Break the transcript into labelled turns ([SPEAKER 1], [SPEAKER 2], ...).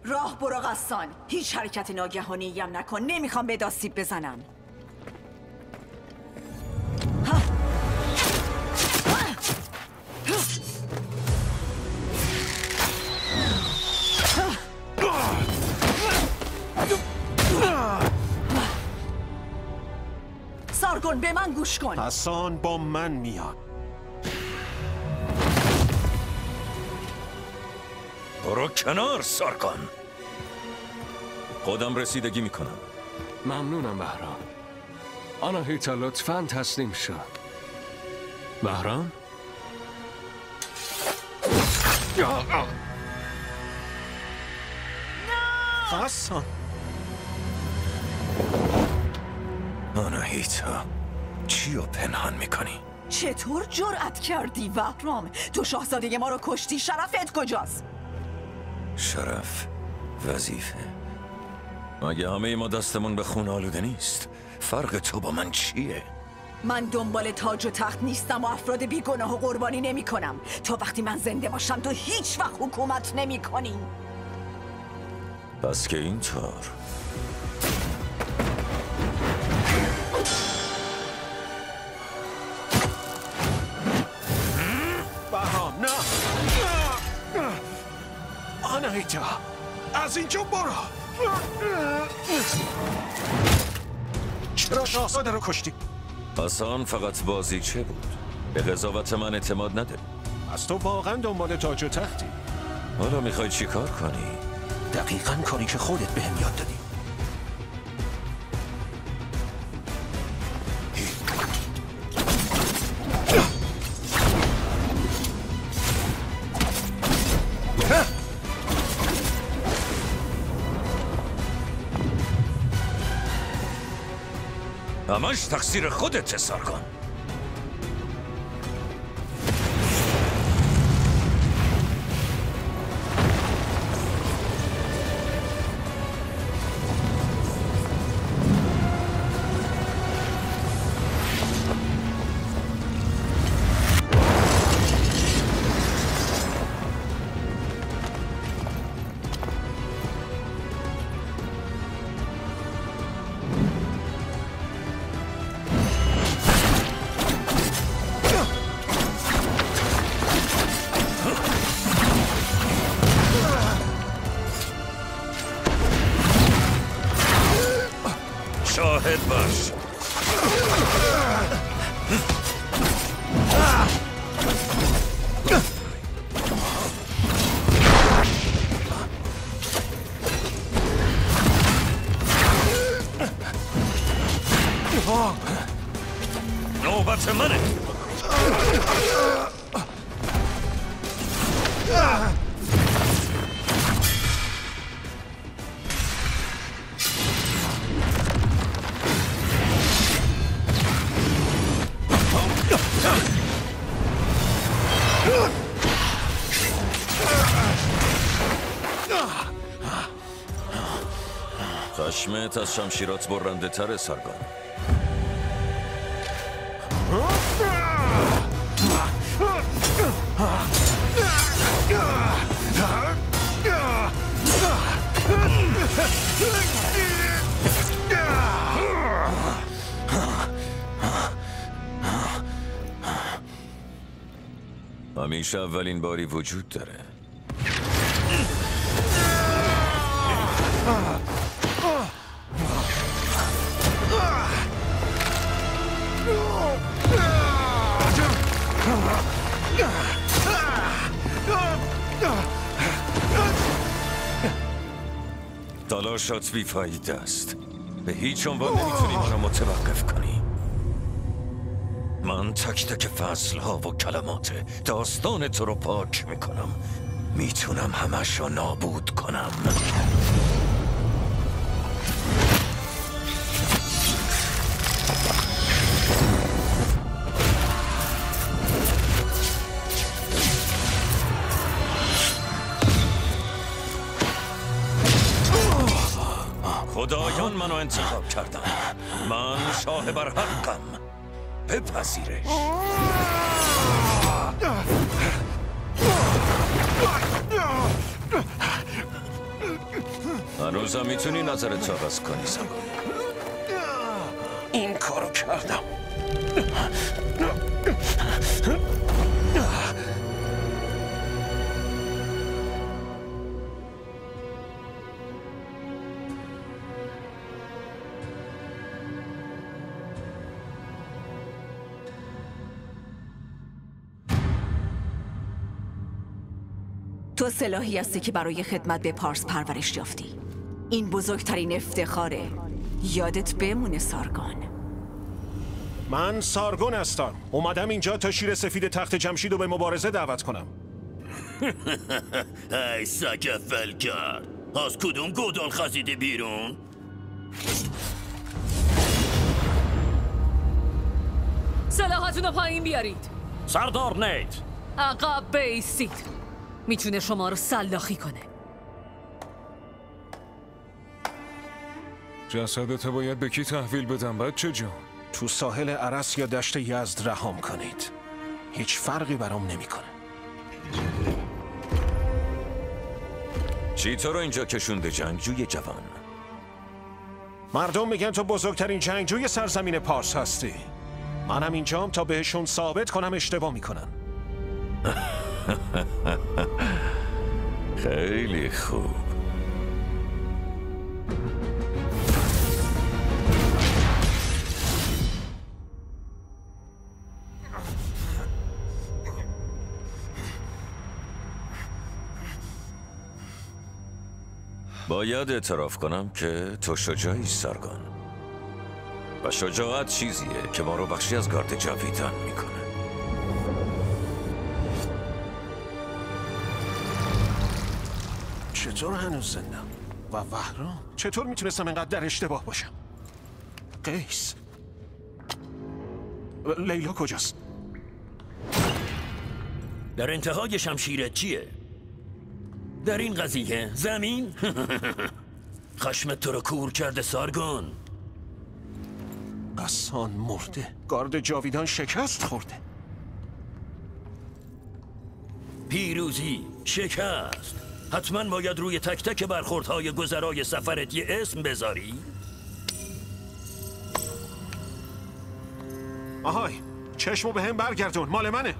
[SPEAKER 1] راه برو غسان. هیچ حرکت ناگهانی هم نکن. نمیخوام به آسیب بزنم. سارگون به من گوش کن.
[SPEAKER 2] حسان با من میاد.
[SPEAKER 3] برو کنار سارگون. خودم رسیدگی میکنم.
[SPEAKER 4] ممنونم بهرام. آناهیتا لطفاً تسلیم شو. بهرام؟
[SPEAKER 2] حسان
[SPEAKER 3] آناهیتا چی رو پنهان میکنی؟
[SPEAKER 1] چطور جرأت کردی بهرام؟ تو شاهزاده ما رو کشتی. شرفت کجاست؟
[SPEAKER 3] شرف، وظیفه. مگه همه ما دستمون به خون آلوده نیست؟ فرق تو با من چیه؟
[SPEAKER 1] من دنبال تاج و تخت نیستم و افراد بیگناه و قربانی نمی کنم. تا وقتی من زنده باشم تو هیچ وقت حکومت نمی کنی.
[SPEAKER 3] پس که اینطور
[SPEAKER 2] بهرام نه. آناهیتا از اینجا برو. چرا شاهزاده رو کشتی؟
[SPEAKER 3] حسان فقط بازیچه بود. به قضاوت من اعتماد نداری.
[SPEAKER 2] از تو واقعا دنبال تاج و تختی؟
[SPEAKER 3] حالا میخوای چی کار کنی؟
[SPEAKER 2] دقیقاً کاری که خودت بهم یاد دادی.
[SPEAKER 3] همش تقصیر خودته سارگون. شاهد باش. نوبت منه. خشمت از شمشیرات برنده تره سارگون. همیشه اولین باری وجود داره. تلاشات بیفایده است. به هیچ عنوان نمیتونی منو متوقف کنی. من تک تک فصلها و کلمات داستان تو رو پاک میکنم. میتونم همش رو نابود کنم. خدایان منو انتخاب کردن. من شاه برحقم. بپذیرش. هنوزم میتونی نظرت عوض کنی سارگون.
[SPEAKER 2] این کارو کردم.
[SPEAKER 1] تو سلاحی هستی که برای خدمت به پارس پرورش یافتی. این بزرگترین افتخاره. یادت بمونه سارگون.
[SPEAKER 2] من سارگون هستم. اومدم اینجا تا شیر سفید تخت جمشید رو به مبارزه دعوت کنم.
[SPEAKER 5] ای سگ فلکر، از کدوم گودال خزیدی بیرون؟
[SPEAKER 6] سلاحاتون رو پایین بیارید.
[SPEAKER 5] سردار نیت،
[SPEAKER 6] عقب بیستید. میتونه شما رو سلاخی کنه.
[SPEAKER 4] جسدت باید به کی تحویل بدم بچه جان؟
[SPEAKER 2] تو ساحل عرس یا دشت یزد رهام کنید. هیچ فرقی برام نمیکنه.
[SPEAKER 3] چی تو رو اینجا کشونده جنگجوی جوان؟
[SPEAKER 2] مردم میگن تو بزرگترین جنگجوی سرزمین پارس هستی. منم اینجام تا بهشون ثابت کنم اشتباه میکنن.
[SPEAKER 3] خیلی خوب. باید اعتراف کنم که تو شجاعی سارگون. و شجاعت چیزیه که ما رو بخشی از گارد جاویدان میکنه.
[SPEAKER 2] چطور هنوز زندم؟ و وهرام چطور میتونستم اینقدر در اشتباه باشم؟ قیس لیلا کجاست؟
[SPEAKER 5] در انتهای شمشیرت چیه؟ در این قضیه زمین؟ خشمت تو رو کور کرده سارگون.
[SPEAKER 2] قسان مرده. گارد جاویدان شکست خورده.
[SPEAKER 5] پیروزی، شکست. حتما باید روی تک تک برخوردهای گذرای سفرت یه اسم بذاری؟
[SPEAKER 2] آهای چشمو به هم برگردون، مال منه.